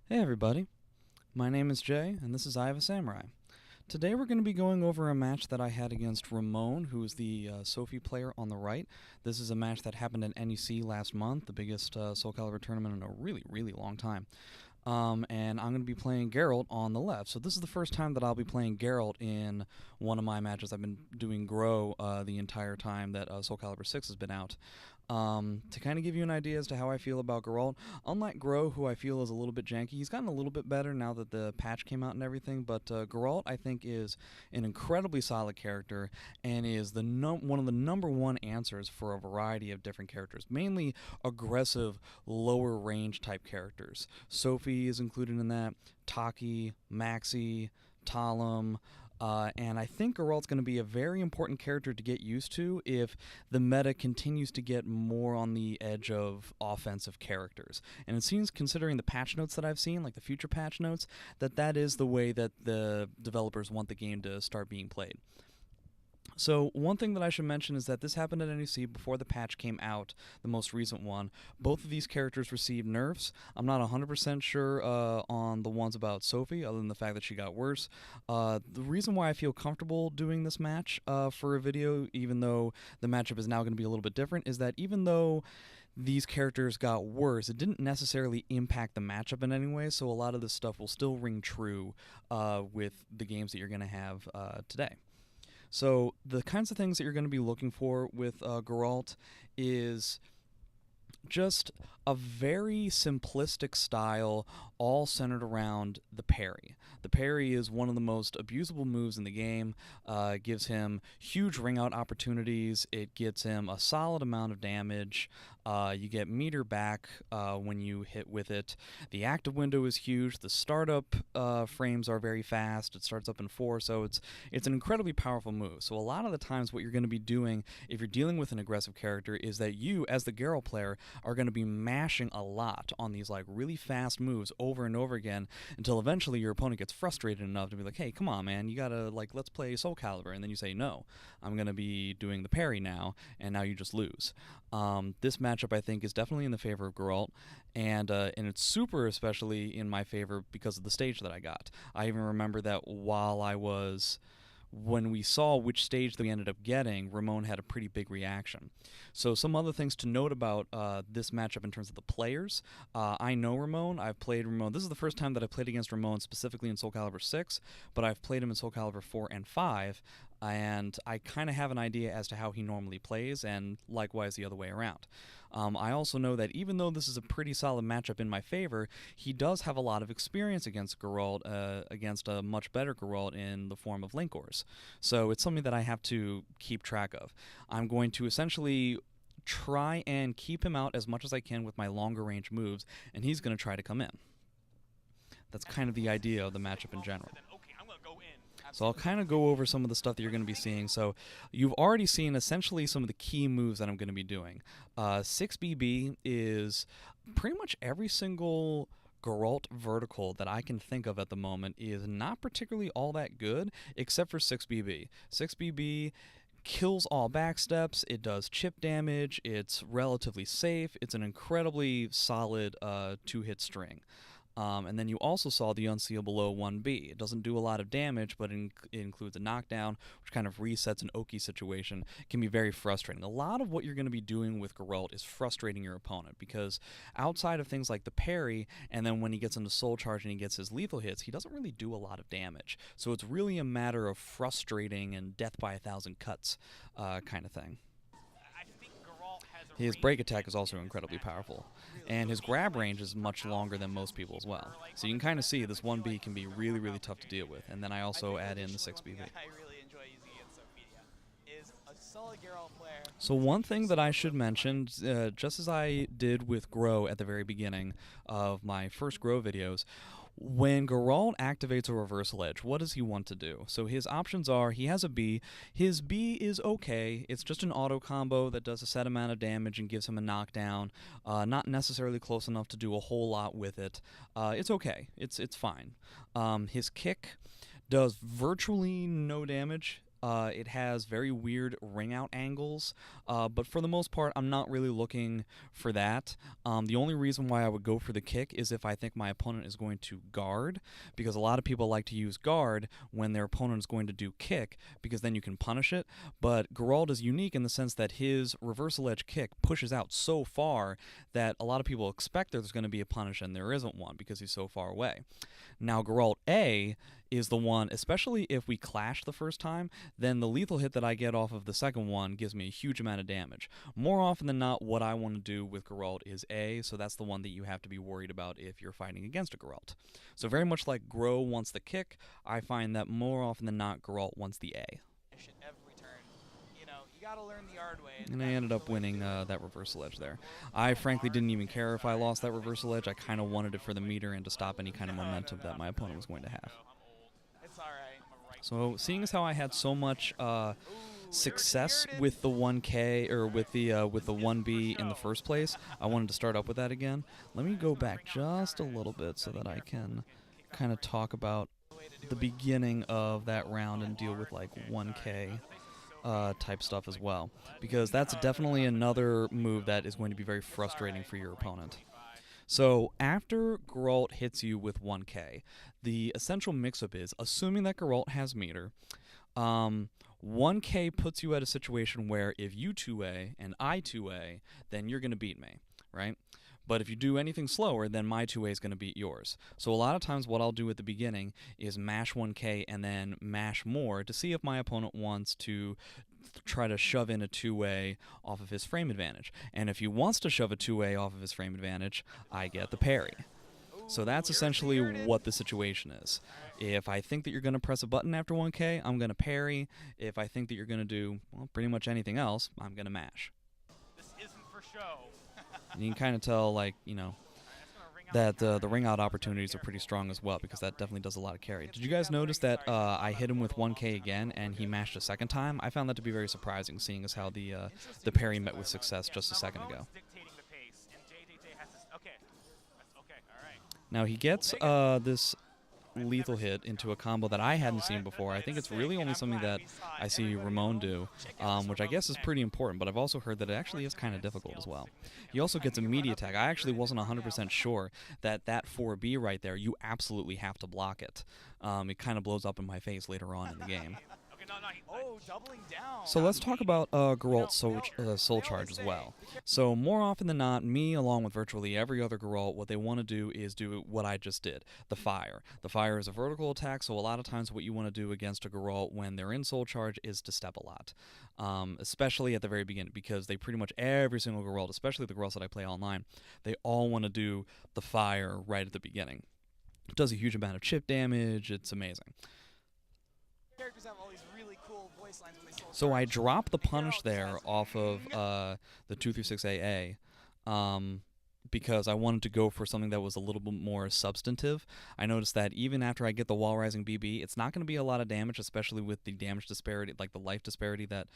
Hey everybody, my name is Jay, and this is I Have a Samurai. Today we're going to be going over a match that I had against Ramon, who is the Sophie player on the right. This is a match that happened at NEC last month, the biggest Soul Calibur tournament in a really, really long time. And I'm going to be playing Geralt on the left. So this is the first time that I'll be playing Geralt in one of my matches. I've been doing Grow the entire time that Soul Calibur 6 has been out. To kind of give you an idea as to how I feel about Geralt, unlike Grow, who I feel is a little bit janky, he's gotten a little bit better now that the patch came out and everything, but Geralt, I think, is an incredibly solid character and is the one of the number one answers for a variety of different characters, mainly aggressive, lower range type characters. Sophie is included in that, Taki, Maxi, Talum, and I think Geralt's going to be a very important character to get used to if the meta continues to get more on the edge of offensive characters. And it seems, considering the patch notes that I've seen, like the future patch notes, that that is the way that the developers want the game to start being played. So one thing that I should mention is that this happened at NEC before the patch came out, the most recent one. Both of these characters received nerfs. I'm not 100% sure on the ones about Sophie, other than the fact that she got worse. The reason why I feel comfortable doing this match for a video, even though the matchup is now going to be a little bit different, is that even though these characters got worse, it didn't necessarily impact the matchup in any way, so a lot of this stuff will still ring true with the games that you're going to have today. So the kinds of things that you're going to be looking for with Geralt is just a very simplistic style, all centered around the parry. The parry is one of the most abusable moves in the game. It gives him huge ring out opportunities. It gets him a solid amount of damage. You get meter back when you hit with it. The active window is huge. The startup frames are very fast. It starts up in 4, so it's an incredibly powerful move. So a lot of the times what you're going to be doing if you're dealing with an aggressive character is that you, as the Geralt player, are going to be mashing a lot on these like really fast moves over and over again until eventually your opponent gets frustrated enough to be like, hey, come on, man, you gotta, like, let's play Soul Calibur. And then you say, no, I'm going to be doing the parry now, and now you just lose. This matchup, I think, is definitely in the favor of Geralt, and it's super especially in my favor because of the stage that I got. I even remember that when we saw which stage that we ended up getting, Ramon had a pretty big reaction. So some other things to note about this matchup in terms of the players. I know Ramon. I've played Ramon. This is the first time that I played against Ramon specifically in Soul Calibur 6, but I've played him in Soul Calibur 4 and 5, and I kind of have an idea as to how he normally plays, and likewise the other way around. I also know that even though this is a pretty solid matchup in my favor, he does have a lot of experience against Geralt, against a much better Geralt in the form of Linkors. So it's something that I have to keep track of. I'm going to essentially try and keep him out as much as I can with my longer range moves, and he's going to try to come in. That's kind of the idea of the matchup in general. So I'll kind of go over some of the stuff that you're going to be seeing. So you've already seen essentially some of the key moves that I'm going to be doing. 6BB is pretty much every single Geralt vertical that I can think of at the moment is not particularly all that good, except for 6BB. 6BB kills all backsteps, it does chip damage, it's relatively safe, it's an incredibly solid 2-hit string. And then you also saw the Unseeable Below 1B. It doesn't do a lot of damage, but it includes a knockdown, which kind of resets an Oki situation. It can be very frustrating. A lot of what you're going to be doing with Geralt is frustrating your opponent, because outside of things like the parry, and then when he gets into Soul Charge and he gets his lethal hits, he doesn't really do a lot of damage. So it's really a matter of frustrating and death by 1,000 cuts kind of thing. His break attack is also incredibly powerful, and his grab range is much longer than most people as well. So you can kind of see this 1B can be really, really tough to deal with, and then I also add in the 6BV. So one thing that I should mention, just as I did with Grow at the very beginning of my first Grow videos, when Geralt activates a reversal edge, what does he want to do? So his options are, he has a B. His B is okay. It's just an auto combo that does a set amount of damage and gives him a knockdown. Not necessarily close enough to do a whole lot with it. It's okay. It's fine. His kick does virtually no damage. It has very weird ring out angles, but for the most part, I'm not really looking for that. The only reason why I would go for the kick is if I think my opponent is going to guard, because a lot of people like to use guard when their opponent is going to do kick, because then you can punish it. But Geralt is unique in the sense that his reversal edge kick pushes out so far that a lot of people expect there's going to be a punish, and there isn't one because he's so far away. Now, Geralt A is the one, especially if we clash the first time, then the lethal hit that I get off of the second one gives me a huge amount of damage. More often than not, what I want to do with Geralt is A, so that's the one that you have to be worried about if you're fighting against a Geralt. So very much like Gro wants the kick, I find that more often than not, Geralt wants the A. And I ended up winning that reversal edge there. I frankly didn't even care if I lost that reversal edge. I kind of wanted it for the meter and to stop any kind of momentum that my opponent was going to have. So seeing as how I had so much success with the 1K or with the 1B in the first place, I wanted to start up with that again. Let me go back just a little bit so that I can kind of talk about the beginning of that round and deal with like 1K type stuff as well, because that's definitely another move that is going to be very frustrating for your opponent. So after Geralt hits you with 1K, the essential mix-up is, assuming that Geralt has meter, 1K puts you at a situation where if you 2A and I 2A, then you're going to beat me, right? But if you do anything slower, then my 2A is going to beat yours. So a lot of times what I'll do at the beginning is mash 1K and then mash more to see if my opponent wants to try to shove in a 2A off of his frame advantage. And if he wants to shove a 2A off of his frame advantage, I get the parry. So that's essentially what the situation is. If I think that you're going to press a button after 1K, I'm going to parry. If I think that you're going to do, well, pretty much anything else, I'm going to mash. This isn't for show. And you can kind of tell, like, you know, that the ring out opportunities are pretty strong as well, because that definitely does a lot of carry. Did you guys notice that I hit him with 1K again and he mashed a second time? I found that to be very surprising, seeing as how the parry met with success just a second ago. Now he gets this lethal hit into a combo that I hadn't seen before. I think it's really only something that I see Ramon do, which I guess is pretty important, but I've also heard that it actually is kind of difficult as well. He also gets a media attack. I actually wasn't 100% sure that 4B right there, you absolutely have to block it. It kind of blows up in my face later on in the game. So let's talk about Geralt's soul charge as well. So more often than not, me along with virtually every other Geralt, what they want to do is do what I just did, the fire. The fire is a vertical attack, so a lot of times what you want to do against a Geralt when they're in soul charge is to step a lot, especially at the very beginning, because they pretty much every single Geralt, especially the Geralts that I play online, they all want to do the fire right at the beginning. It does a huge amount of chip damage. It's amazing. So I dropped the punish there off of the 236AA because I wanted to go for something that was a little bit more substantive. I noticed that even after I get the wall rising BB, it's not going to be a lot of damage, especially with the damage disparity, like the life disparity that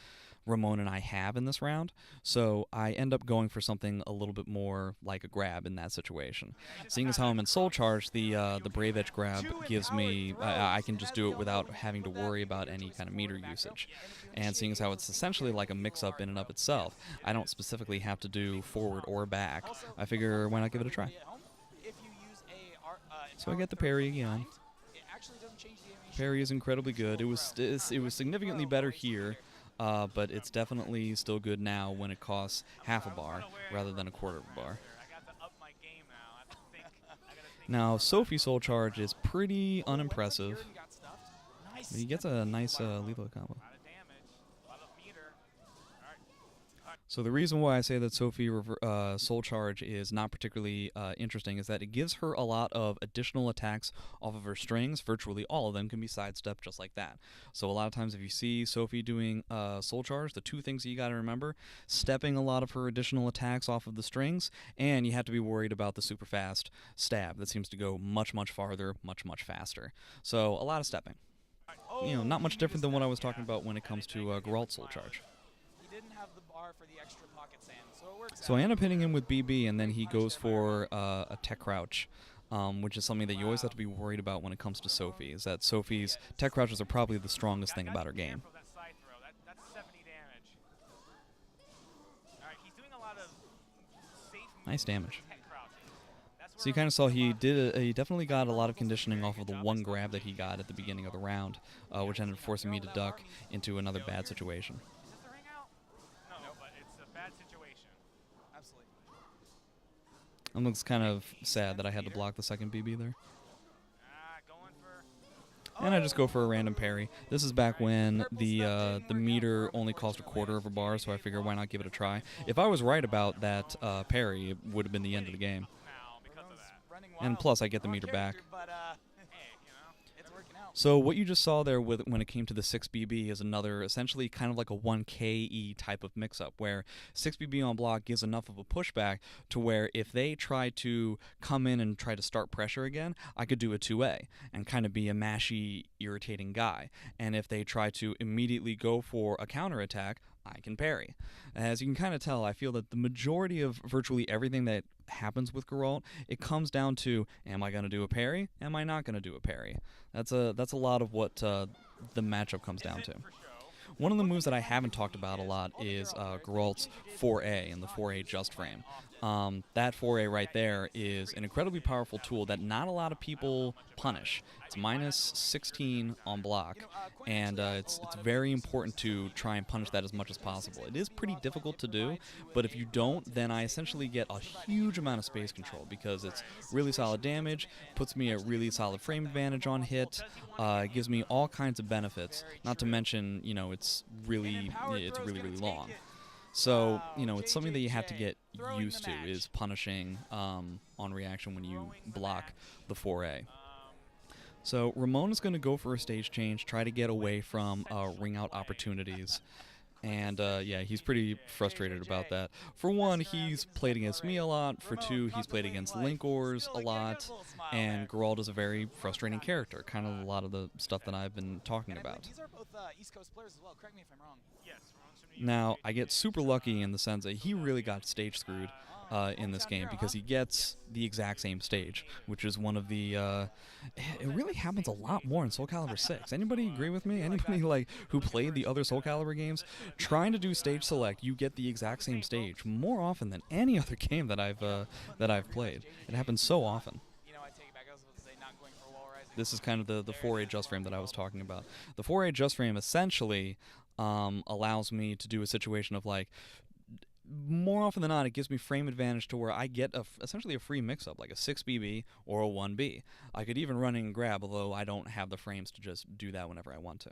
Ramon and I have in this round. So I end up going for something a little bit more like a grab in that situation. Seeing as how I'm in soul charge, the Brave Edge grab gives me, I can just do it without having to worry about any kind of meter usage. And seeing as how it's essentially like a mix-up in and of itself, I don't specifically have to do forward or back. I figure, why not give it a try? So I get the parry again. Parry is incredibly good. It was significantly better here, but it's definitely still good now when it costs half a bar rather than a quarter of a bar. Now, Sophie's soul charge is pretty unimpressive. He gets a nice lethal combo. So the reason why I say that Sophie soul charge is not particularly interesting is that it gives her a lot of additional attacks off of her strings. Virtually all of them can be sidestepped just like that. So a lot of times if you see Sophie doing soul charge, the two things that you got to remember, stepping a lot of her additional attacks off of the strings, and you have to be worried about the super fast stab that seems to go much, much farther, much, much faster. So a lot of stepping. You know, not much different than what I was talking about when it comes to Geralt soul charge. So I end up hitting him with BB, and then he goes for a tech crouch, which is something that you always have to be worried about when it comes to Sophie, is that Sophie's tech crouches are probably the strongest thing about her game. Nice damage. Tech crouches. That's So you kind of saw he definitely got a lot of conditioning off of the one grab that he got at the beginning of the round, which ended up forcing me to duck into another bad situation. Is this the ring out? No, but it's a bad situation. Absolutely. It looks kind of sad that I had to block the second BB there. Going for. And I just go for a random parry. This is back when the meter only cost a quarter of a bar, so I figure why not give it a try. If I was right about that parry, it would have been the end of the game. Now because of that. And plus, I get the meter back. But Hey, you know. it's working out. So what you just saw there when it came to the 6BB is another, essentially kind of like a 1KE type of mix-up, where 6BB on block gives enough of a pushback to where if they try to come in and try to start pressure again, I could do a 2A and kind of be a mashy, irritating guy. And if they try to immediately go for a counterattack, I can parry. As you can kind of tell, I feel that the majority of virtually everything that happens with Geralt, it comes down to, am I going to do a parry? Am I not going to do a parry? That's a lot of what the matchup comes down to. One of the moves that I haven't talked about a lot is Geralt's 4A and the 4A just frame. That 4A right there is an incredibly powerful tool that not a lot of people punish. It's minus 16 on block, and it's very important to try and punish that as much as possible. It is pretty difficult to do, but if you don't, then I essentially get a huge amount of space control because it's really solid damage, puts me at really solid frame advantage on hit, gives me all kinds of benefits, not to mention, you know, it's really long. So, you know, it's something that you have to get used to, is punishing on reaction when you block the 4A. So Ramon is going to go for a stage change, try to get away from ring out opportunities. And, yeah, he's pretty frustrated about that. For one, he's played against me a lot. For two, he's played against Linkors a lot. And Geralt is a very frustrating character, kind of a lot of the stuff that I've been talking about. These are both East Coast players as well. Correct me if I'm wrong. Yes. Ramon's from New York Now, State. I get super lucky in the sense that he really got stage screwed in this game because he gets the exact same stage, which is one of the... it really happens a lot more in Soul Calibur 6. Anybody agree with me? Anybody like who played the other Soul Calibur games? Trying to do stage select, you get the exact same stage more often than any other game that I've played. It happens so often. You know, I take it back. I was supposed to say not going for wall rising. This is kind of the 4A just frame that I was talking about. The 4A just frame essentially allows me to do a situation of like, more often than not, it gives me frame advantage to where I get essentially a free mix-up, like a 6BB or a 1B. I could even run in and grab, although I don't have the frames to just do that whenever I want to.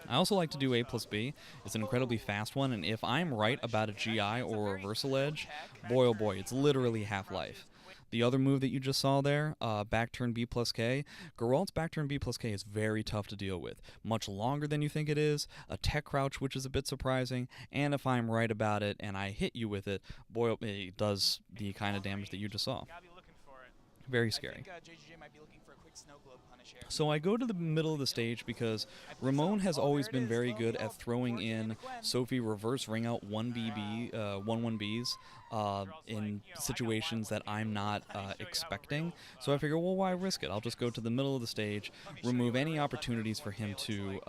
I also like to do A plus B. It's an incredibly fast one, and if I'm right about a GI or a reversal edge, boy oh boy, it's literally half-life. The other move that you just saw there, back turn B plus K, Geralt's back turn B plus K is very tough to deal with. Much longer than you think it is, a tech crouch which is a bit surprising, and if I'm right about it and I hit you with it, boy, it does the kind of damage that you just saw. Gotta be looking for it. Very I scary. think JGJ might be looking for a quick snow globe punish here. So I go to the middle of the stage because Ramon has always been very good at throwing in Sophie reverse ring out 1BB, 1-1Bs in situations that I'm not expecting. So I figure, well, why risk it? I'll just go to the middle of the stage, remove any opportunities for him to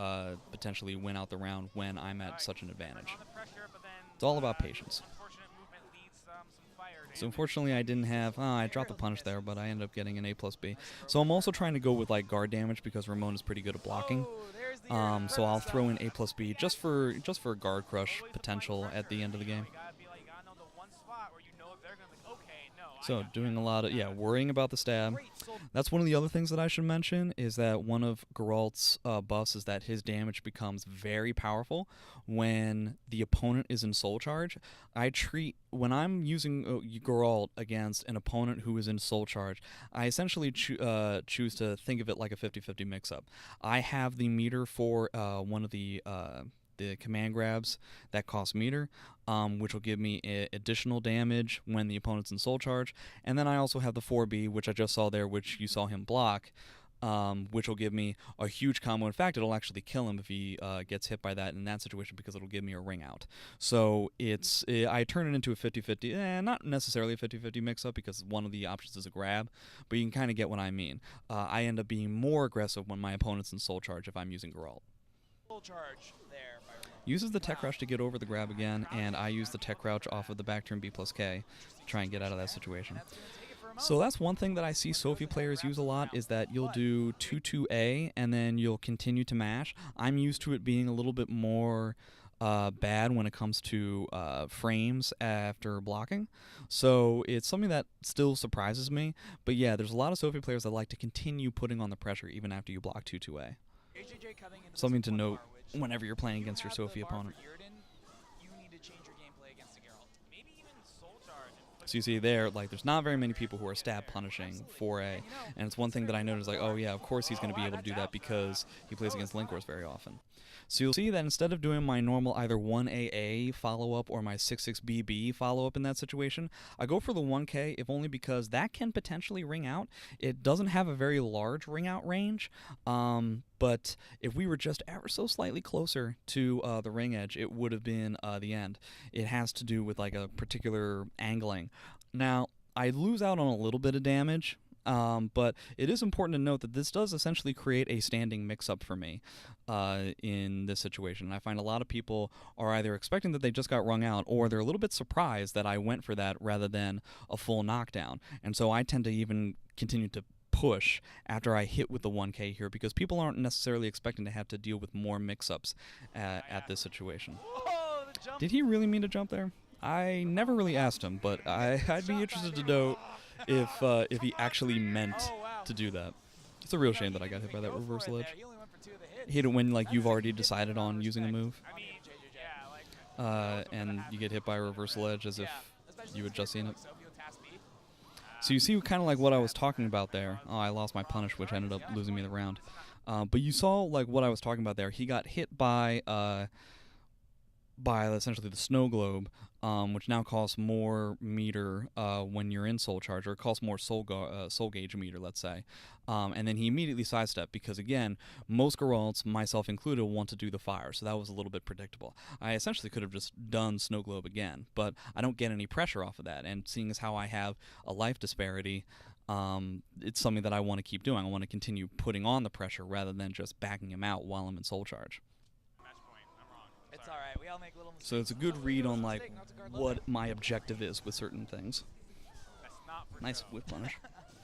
potentially win out the round when I'm at such an advantage. On the pressure, but then It's all about patience. unfortunate movement leads some fire So unfortunately I didn't have, I dropped the punish there, but I ended up getting an A plus B. So I'm also trying to go with like guard damage because Ramon is pretty good at blocking. Oh, there's the So I'll throw in A plus B just for guard crush potential at the end of the game. You gotta know the one spot where you know they're gonna be like, okay, no. So doing a lot of, worrying about the stab. That's one of the other things that I should mention is that one of Geralt's buffs is that his damage becomes very powerful when the opponent is in soul charge. When I'm using Geralt against an opponent who is in soul charge, I essentially choose to think of it like a 50-50 mix-up. I have the meter for one of the command grabs that cost meter, which will give me additional damage when the opponent's in soul charge. And then I also have the 4B, which I just saw there, which you saw him block, which will give me a huge combo. In fact, it'll actually kill him if he gets hit by that in that situation because it'll give me a ring out. So I turn it into a 50-50, not necessarily a 50-50 mix-up because one of the options is a grab, but you can kind of get what I mean. I end up being more aggressive when my opponent's in soul charge if I'm using Geralt. full charge there by Ramon. Uses the tech crouch to get over the grab again, and I use the tech crouch off of the back turn B plus K to try and get out of that situation. So that's one thing that I see Sophie players use a lot, is that you'll do 2-2A and then you'll continue to mash. I'm used to it being a little bit more bad when it comes to frames after blocking. So it's something that still surprises me. But yeah, there's a lot of Sophie players that like to continue putting on the pressure even after you block 2-2A. Something to note whenever you're playing against your Sophie opponent. So you see there, like, there's not very many people who are stab punishing 4A, and it's one thing that I noticed, like, oh yeah, of course he's going to be able to do that because he plays against Linkors very often. So you'll see that instead of doing my normal either 1AA follow-up or my 6-6BB follow-up in that situation, I go for the 1K, if only because that can potentially ring out. It doesn't have a very large ring-out range, but if we were just ever so slightly closer to the ring edge, it would have been the end. It has to do with like a particular angling. Now, I lose out on a little bit of damage, but it is important to note that this does essentially create a standing mix-up for me in this situation. And I find a lot of people are either expecting that they just got rung out, or they're a little bit surprised that I went for that rather than a full knockdown. And so I tend to even continue to push after I hit with the 1K here, because people aren't necessarily expecting to have to deal with more mix-ups at this situation. Did he really mean to jump there? I never really asked him, but I'd be interested to know if he actually meant to do that. It's a real shame that I got hit by that reversal edge. Hit it when like you've already decided on using a move, and you get hit by a reversal edge as if you had just seen it. So you see kind of like what I was talking about there. Oh, I lost my punish, which ended up losing me the round. But you saw like what I was talking about there. He got hit by essentially the snow globe, which now costs more meter when you're in Soul Charge, or it costs more soul gauge meter, let's say. And then he immediately sidestepped because, again, most Geralts, myself included, want to do the fire, so that was a little bit predictable. I essentially could have just done snow globe again, but I don't get any pressure off of that, and seeing as how I have a life disparity, it's something that I want to keep doing. I want to continue putting on the pressure rather than just backing him out while I'm in Soul Charge. It's all right. We all make little mistakes. So it's a good read on like what my objective is with certain things. Nice whip punish.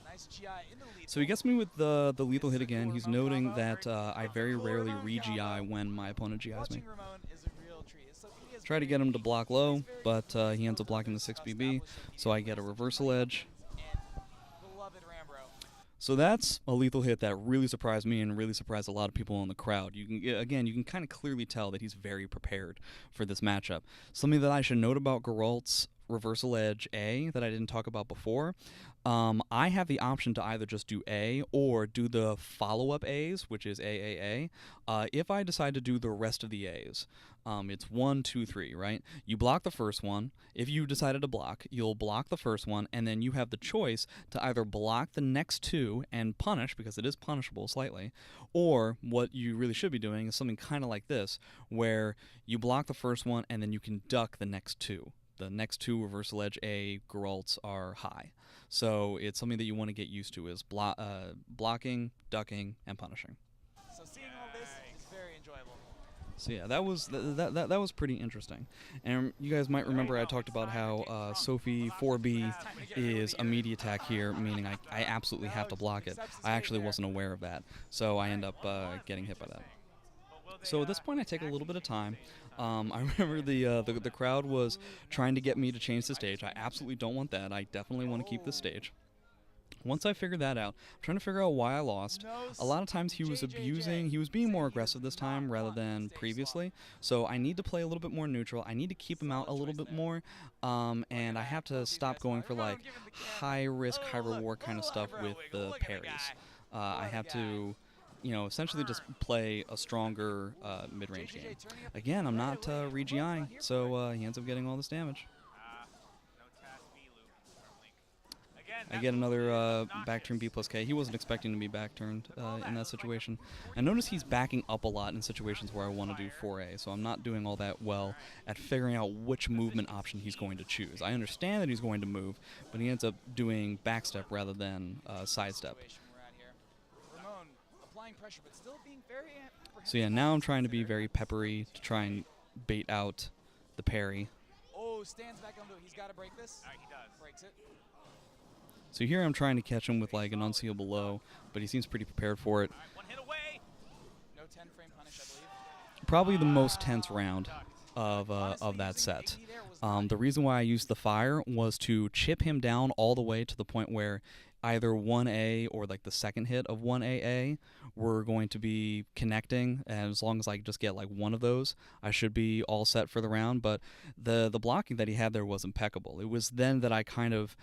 Nice GI into lethal. So he gets me with the lethal hit again. He's noting that I very rarely re-GI when my opponent GIs me. Ramon is a real treat. So he has Try to get him to block low, but he ends up blocking the 6BB, so I get a reversal edge. beloved Rambro. So that's a lethal hit that really surprised me and really surprised a lot of people in the crowd. You can kind of clearly tell that he's very prepared for this matchup. Something that I should note about Geralt's reversal edge A that I didn't talk about before, I have the option to either just do A or do the follow-up A's, which is AAA, if I decide to do the rest of the A's. It's 1, 2, 3, right? You block the first one. If you decided to block, you'll block the first one, and then you have the choice to either block the next two and punish, because it is punishable slightly, or what you really should be doing is something kind of like this, where you block the first one, and then you can duck the next two. The next two reversal edge A Geralts are high. So it's something that you want to get used to, is blocking, ducking, and punishing. So seeing all this is very enjoyable. So yeah, that was pretty interesting. And you guys might remember I talked about how Sophie 4B is immediate attack here, meaning I absolutely have to block it. I actually wasn't aware of that, so I end up getting hit by that. So at this point I take a little bit of time. I remember the crowd was trying to get me to change the stage. I absolutely don't want that. I definitely want to keep the stage. Once I figured that out, I'm trying to figure out why I lost. A lot of times he was being more aggressive this time rather than previously, so I need to play a little bit more neutral. I need to keep him out a little bit more, and I have to stop going for like high risk, high reward kind of stuff with the parries. I have to, essentially just play a stronger mid-range game. Again, I'm not re-GIing, so he ends up getting all this damage. I get another back turn B plus K. He wasn't expecting to be back turned in that situation. I notice he's backing up a lot in situations where I want to do 4A, so I'm not doing all that well at figuring out which movement option he's going to choose. I understand that he's going to move, but he ends up doing backstep rather than sidestep. So yeah, now I'm trying to be very peppery to try and bait out the parry. Oh, stands back onto it. He's got to break this. All right, he does. Breaks it. So here I'm trying to catch him with like an unseeable low, but he seems pretty prepared for it. All right, one hit away. No 10-frame punish, I believe. Probably the most tense round of that set. The reason why I used the fire was to chip him down all the way to the point where either 1A or like the second hit of 1AA were going to be connecting, and as long as I just get like one of those, I should be all set for the round. But the blocking that he had there was impeccable. It was then that I kind of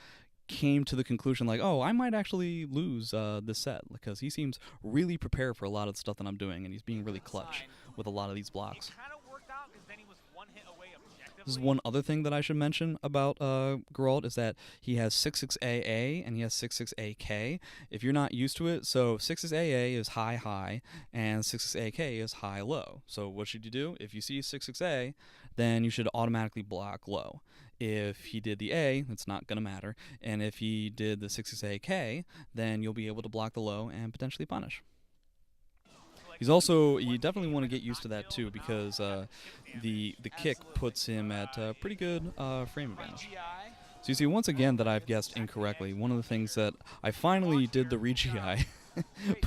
came to the conclusion like, oh, I might actually lose this set, because he seems really prepared for a lot of the stuff that I'm doing, and he's being really clutch with a lot of these blocks. It kind of worked out because then he was one hit away objectively. This is one other thing that I should mention about Geralt, is that he has 66AA and he has 66AK. If you're not used to it, so 66AA is high, and 66AK is high-low. So what should you do? If you see 66A, then you should automatically block low. If he did the A, it's not going to matter. And if he did the 66AK, then you'll be able to block the low and potentially punish. He's also, you definitely want to get used to that too, because the kick puts him at a pretty good frame advantage. So you see, once again, that I've guessed incorrectly. One of the things that I finally did the re-GI,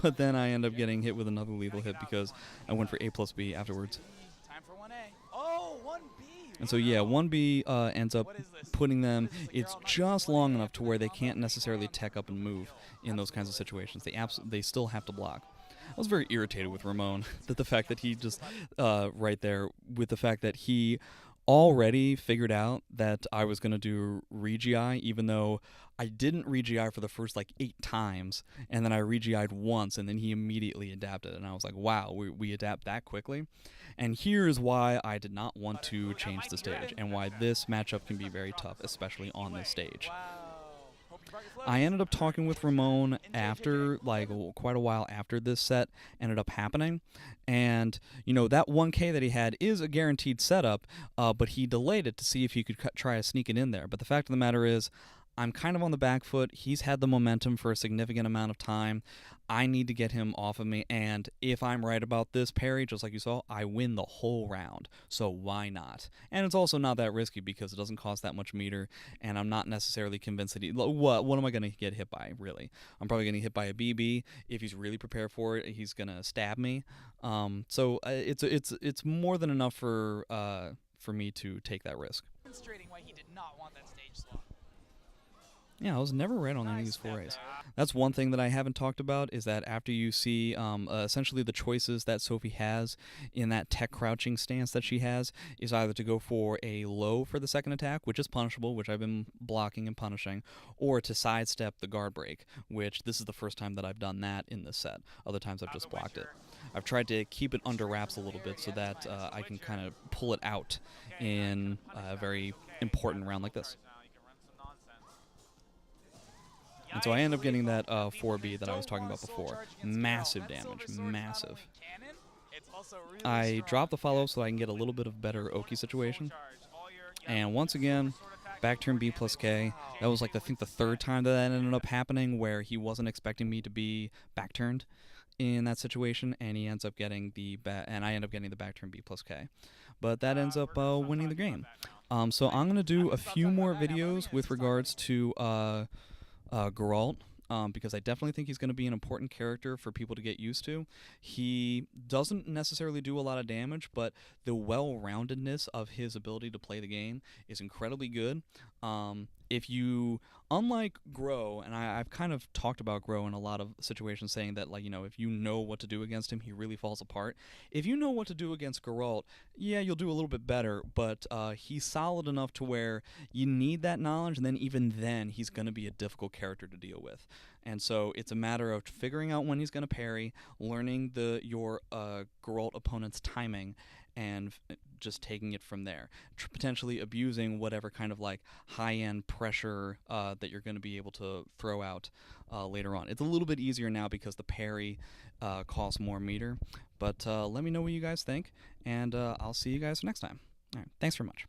but then I end up getting hit with another lethal hit because I went for A plus B afterwards. Time for 1A. Oh, 1B. And so yeah, 1B ends up putting them, it's just long enough to where they can't necessarily tech up and move in those kinds of situations. They still have to block. I was very irritated with Ramon, that the fact that he just, right there, with the fact that he already figured out that I was going to do re-GI, even though I didn't re-GI for the first like 8 times, and then I re-GI'd once, and then he immediately adapted, and I was like, wow, we adapt that quickly. And here's why I did not want to change the stage, and why this matchup can be very tough, especially on this stage. I ended up talking with Ramon after, like, quite a while after this set ended up happening, and, you know, that 1K that he had is a guaranteed setup, but he delayed it to see if he could try to sneak it in there. But the fact of the matter is, I'm kind of on the back foot. He's had the momentum for a significant amount of time. I need to get him off of me, and if I'm right about this parry, just like you saw, I win the whole round, so why not? And it's also not that risky because it doesn't cost that much meter, and I'm not necessarily convinced that what am I going to get hit by, really? I'm probably going to get hit by a BB. If he's really prepared for it, he's going to stab me. So it's more than enough for me to take that risk. Demonstrating why he did not want that stage slot. Yeah, I was never right on any of these forays. That's one thing that I haven't talked about, is that after you see essentially the choices that Sophie has in that tech crouching stance that she has, is either to go for a low for the second attack, which is punishable, which I've been blocking and punishing, or to sidestep the guard break, which this is the first time that I've done that in this set. Other times I've just blocked it. I've tried to keep it under wraps a little bit so that I can kind of pull it out in a very important round like this. And so I end up getting that 4B that I was talking about before. Massive damage, massive. I drop the follow so I can get a little bit of better Oki situation. And once again, back turn B plus K. That was like, I think, the 3rd time that ended up happening, where he wasn't expecting me to be back turned in that situation, and he ends up getting the and I end up getting the back turn B plus K. But that ends up winning the game. So I'm going to do a few more videos with regards to Geralt, because I definitely think he's going to be an important character for people to get used to. He doesn't necessarily do a lot of damage, but the well-roundedness of his ability to play the game is incredibly good. If you, unlike Grow, and I've kind of talked about Grow in a lot of situations, saying that, like, you know, if you know what to do against him, he really falls apart. If you know what to do against Geralt, yeah, you'll do a little bit better, but he's solid enough to where you need that knowledge, and then even then, he's going to be a difficult character to deal with. And so it's a matter of figuring out when he's going to parry, learning your Geralt opponent's timing, and just taking it from there. Potentially abusing whatever kind of like high-end pressure that you're going to be able to throw out later on. It's a little bit easier now because the parry costs more meter. But let me know what you guys think, and I'll see you guys next time. All right, thanks very much.